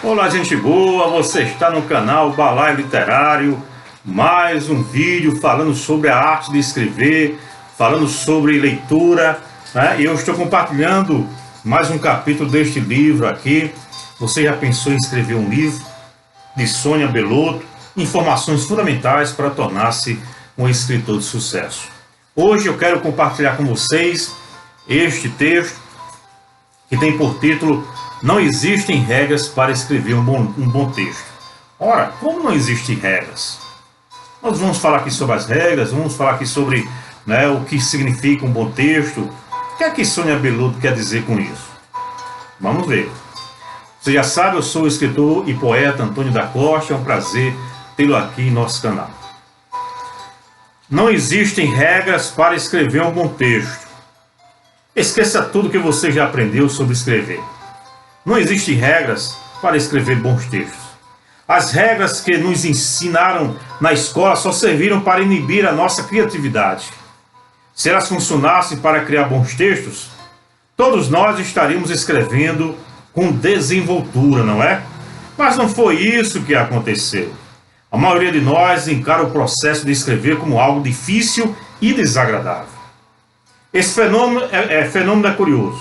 Olá, gente boa, você está no canal Balaio Literário, mais um vídeo falando sobre a arte de escrever, falando sobre leitura, né? E eu estou compartilhando mais um capítulo deste livro aqui. Você já pensou em escrever um livro? De Sônia Belotto, informações fundamentais para tornar-se um escritor de sucesso. Hoje eu quero compartilhar com vocês este texto que tem por título "Não existem regras para escrever um bom texto". Ora, como não existem regras? Nós vamos falar aqui sobre as regras, vamos falar aqui sobre o que significa um bom texto. O que é que Sônia Belotto quer dizer com isso? Vamos ver. Você já sabe, eu sou o escritor e poeta Antônio da Costa, é um prazer tê-lo aqui em nosso canal. Não existem regras para escrever um bom texto. Esqueça tudo que você já aprendeu sobre escrever. Não existem regras para escrever bons textos. As regras que nos ensinaram na escola só serviram para inibir a nossa criatividade. Se elas funcionassem para criar bons textos, todos nós estaríamos escrevendo com desenvoltura, não é? Mas não foi isso que aconteceu. A maioria de nós encara o processo de escrever como algo difícil e desagradável. Esse fenômeno é curioso,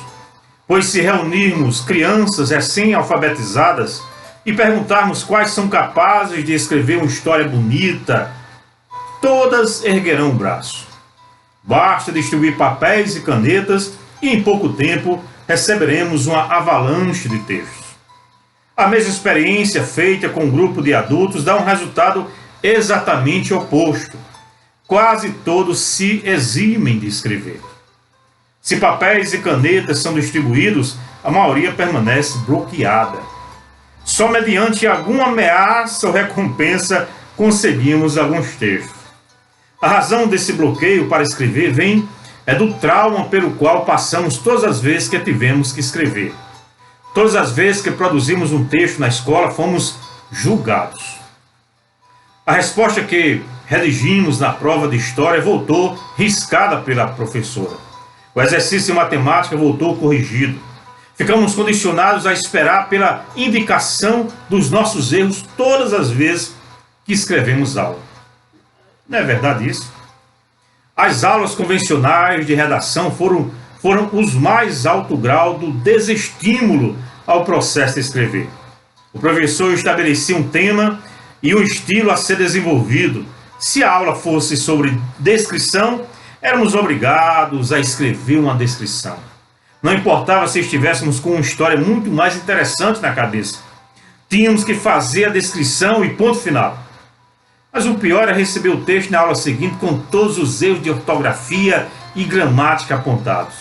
pois se reunirmos crianças recém-alfabetizadas e perguntarmos quais são capazes de escrever uma história bonita, todas erguerão o braço. Basta distribuir papéis e canetas e em pouco tempo receberemos uma avalanche de textos. A mesma experiência feita com um grupo de adultos dá um resultado exatamente oposto. Quase todos se eximem de escrever. Se papéis e canetas são distribuídos, a maioria permanece bloqueada. Só mediante alguma ameaça ou recompensa conseguimos alguns textos. A razão desse bloqueio para escrever vem do trauma pelo qual passamos todas as vezes que tivemos que escrever. Todas as vezes que produzimos um texto na escola, fomos julgados. A resposta que redigimos na prova de história voltou riscada pela professora. O exercício de matemática voltou corrigido. Ficamos condicionados a esperar pela indicação dos nossos erros todas as vezes que escrevemos aula. Não é verdade isso? As aulas convencionais de redação foram os mais alto grau do desestímulo ao processo de escrever. O professor estabelecia um tema e um estilo a ser desenvolvido. Se a aula fosse sobre descrição, éramos obrigados a escrever uma descrição. Não importava se estivéssemos com uma história muito mais interessante na cabeça. Tínhamos que fazer a descrição e ponto final. Mas o pior é receber o texto na aula seguinte com todos os erros de ortografia e gramática apontados.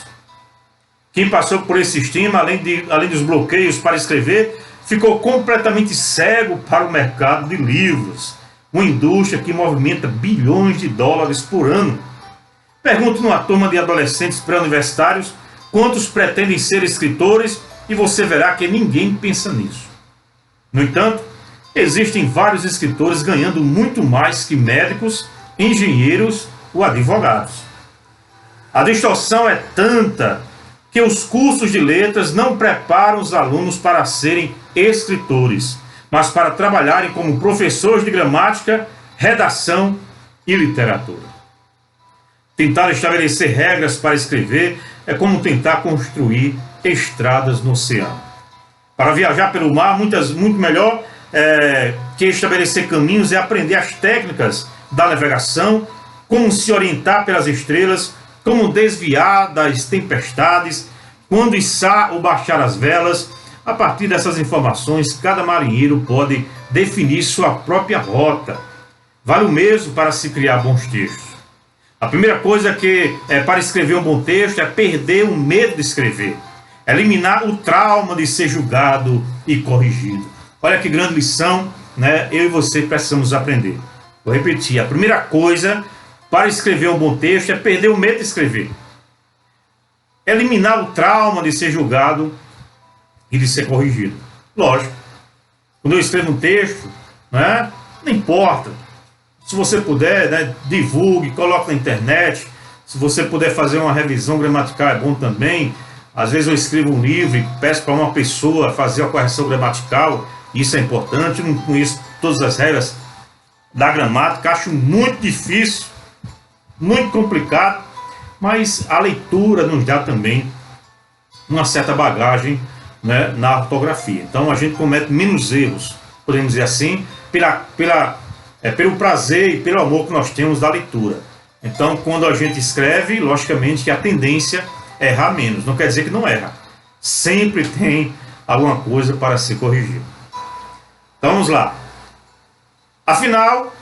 Quem passou por esse estigma, além dos bloqueios para escrever, ficou completamente cego para o mercado de livros, uma indústria que movimenta bilhões de dólares por ano. Pergunte numa turma de adolescentes pré-universitários quantos pretendem ser escritores e você verá que ninguém pensa nisso. No entanto, existem vários escritores ganhando muito mais que médicos, engenheiros ou advogados. A distorção é tanta que os cursos de letras não preparam os alunos para serem escritores, mas para trabalharem como professores de gramática, redação e literatura. Tentar estabelecer regras para escrever é como tentar construir estradas no oceano. Para viajar pelo mar, muito melhor que estabelecer caminhos é aprender as técnicas da navegação, como se orientar pelas estrelas, como desviar das tempestades, quando içar ou baixar as velas. A partir dessas informações, cada marinheiro pode definir sua própria rota. Vale o mesmo para se criar bons textos. A primeira coisa para escrever um bom texto é perder o medo de escrever. Eliminar o trauma de ser julgado e corrigido. Olha que grande lição, eu e você precisamos aprender. Vou repetir, a primeira coisa para escrever um bom texto é perder o medo de escrever. Eliminar o trauma de ser julgado e de ser corrigido. Lógico, quando eu escrevo um texto, não importa. Se você puder, divulgue, coloque na internet. Se você puder fazer uma revisão gramatical, é bom também. Às vezes eu escrevo um livro e peço para uma pessoa fazer a correção gramatical. Isso é importante. Eu não conheço todas as regras da gramática, acho muito difícil, muito complicado, mas a leitura nos dá também uma certa bagagem, né, na ortografia. Então a gente comete menos erros, podemos dizer assim, pelo prazer e pelo amor que nós temos da leitura. Então, quando a gente escreve, logicamente que a tendência é errar menos. Não quer dizer que não erra. Sempre tem alguma coisa para ser corrigida. Então, vamos lá. Afinal,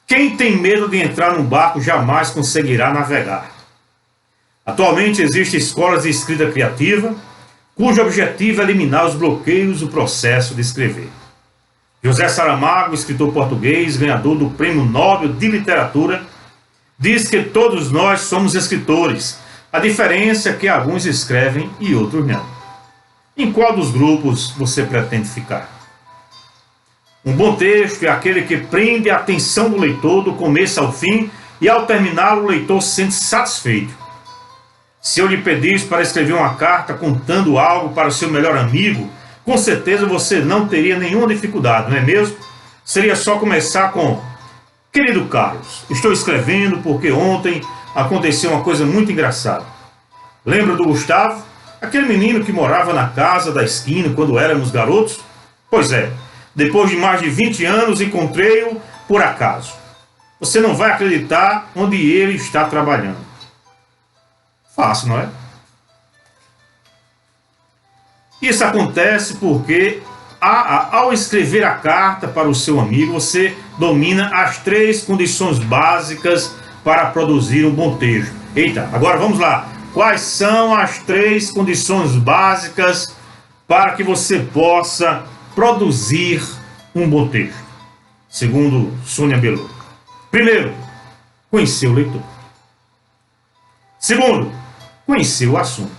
quem tem medo de entrar num barco jamais conseguirá navegar. Atualmente existem escolas de escrita criativa, cujo objetivo é eliminar os bloqueios do processo de escrever. José Saramago, escritor português, ganhador do Prêmio Nobel de Literatura, diz que todos nós somos escritores. A diferença é que alguns escrevem e outros não. Em qual dos grupos você pretende ficar? Um bom texto é aquele que prende a atenção do leitor do começo ao fim e ao terminar o leitor se sente satisfeito. Se eu lhe pedisse para escrever uma carta contando algo para o seu melhor amigo, com certeza você não teria nenhuma dificuldade, não é mesmo? Seria só começar com: querido Carlos, estou escrevendo porque ontem aconteceu uma coisa muito engraçada. Lembra do Gustavo? Aquele menino que morava na casa da esquina quando éramos garotos? Pois é, depois de mais de 20 anos encontrei-o por acaso. Você não vai acreditar onde ele está trabalhando. Fácil, não é? Isso acontece porque ao escrever a carta para o seu amigo, você domina as 3 condições básicas para produzir um bom texto. Eita, agora vamos lá. Quais são as 3 condições básicas para que você possa produzir um bom texto, segundo Sônia Belotto? Primeiro, conhecer o leitor. Segundo, conhecer o assunto.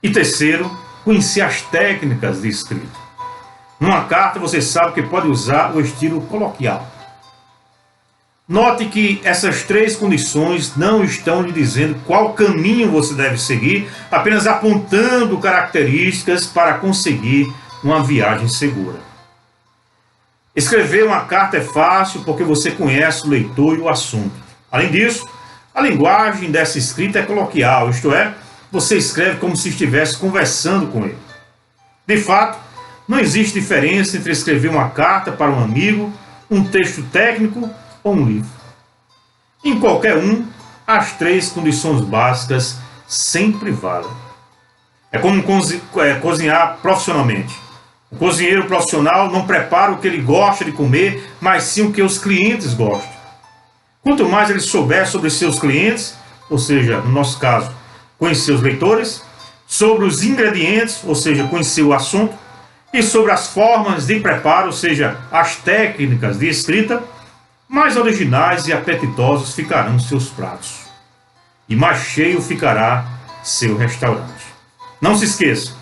E terceiro, conhecer as técnicas de escrita. Numa carta você sabe que pode usar o estilo coloquial. Note que essas 3 condições não estão lhe dizendo qual caminho você deve seguir, apenas apontando características para conseguir uma viagem segura. Escrever uma carta é fácil porque você conhece o leitor e o assunto. Além disso, a linguagem dessa escrita é coloquial, isto é, você escreve como se estivesse conversando com ele. De fato, não existe diferença entre escrever uma carta para um amigo, um texto técnico ou um livro. Em qualquer um, as 3 condições básicas sempre valem. É como cozinhar profissionalmente. O cozinheiro profissional não prepara o que ele gosta de comer, mas sim o que os clientes gostam. Quanto mais ele souber sobre seus clientes, ou seja, no nosso caso, conhecer os leitores, sobre os ingredientes, ou seja, conhecer o assunto, e sobre as formas de preparo, ou seja, as técnicas de escrita, mais originais e apetitosos ficarão seus pratos. E mais cheio ficará seu restaurante. Não se esqueça,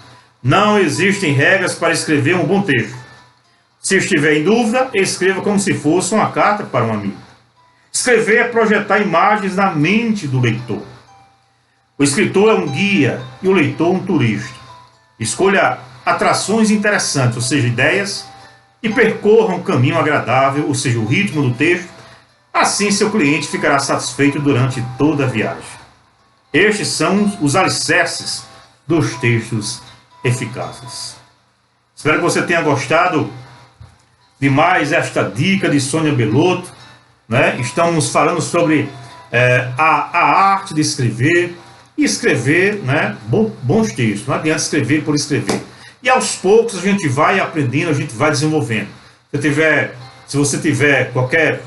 não existem regras para escrever um bom texto. Se estiver em dúvida, escreva como se fosse uma carta para um amigo. Escrever é projetar imagens na mente do leitor. O escritor é um guia e o leitor um turista. Escolha atrações interessantes, ou seja, ideias, e percorra um caminho agradável, ou seja, o ritmo do texto. Assim seu cliente ficará satisfeito durante toda a viagem. Estes são os alicerces dos textos eficazes. Espero que você tenha gostado de mais esta dica de Sônia Belotto, né? Estamos falando sobre a arte de escrever e escrever, né, bons textos. Não adianta escrever por escrever. E aos poucos a gente vai aprendendo, a gente vai desenvolvendo. Se você tiver qualquer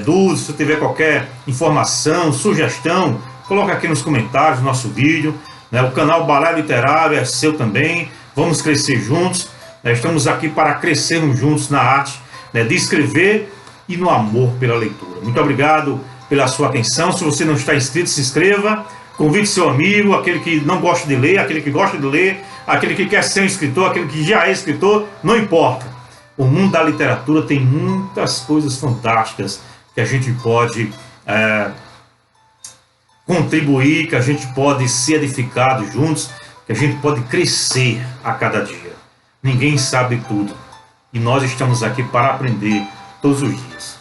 dúvida, se você tiver qualquer informação, sugestão, coloca aqui nos comentários do nosso vídeo. Né? O canal Balaio Literário é seu também. Vamos crescer juntos. Estamos aqui para crescermos juntos na arte, né, de escrever e no amor pela leitura. Muito obrigado pela sua atenção. Se você não está inscrito, se inscreva. Convide seu amigo, aquele que não gosta de ler, aquele que gosta de ler, aquele que quer ser um escritor, aquele que já é escritor, não importa. O mundo da literatura tem muitas coisas fantásticas que a gente pode contribuir, que a gente pode ser edificado juntos, que a gente pode crescer a cada dia. Ninguém sabe tudo. e nós estamos aqui para aprender todos os dias.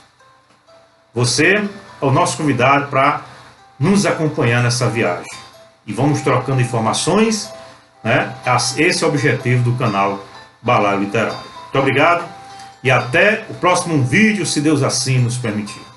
Você é o nosso convidado para nos acompanhar nessa viagem. E vamos trocando informações, né? Esse é o objetivo do canal Balaio Literário. Muito obrigado e até o próximo vídeo, se Deus assim nos permitir.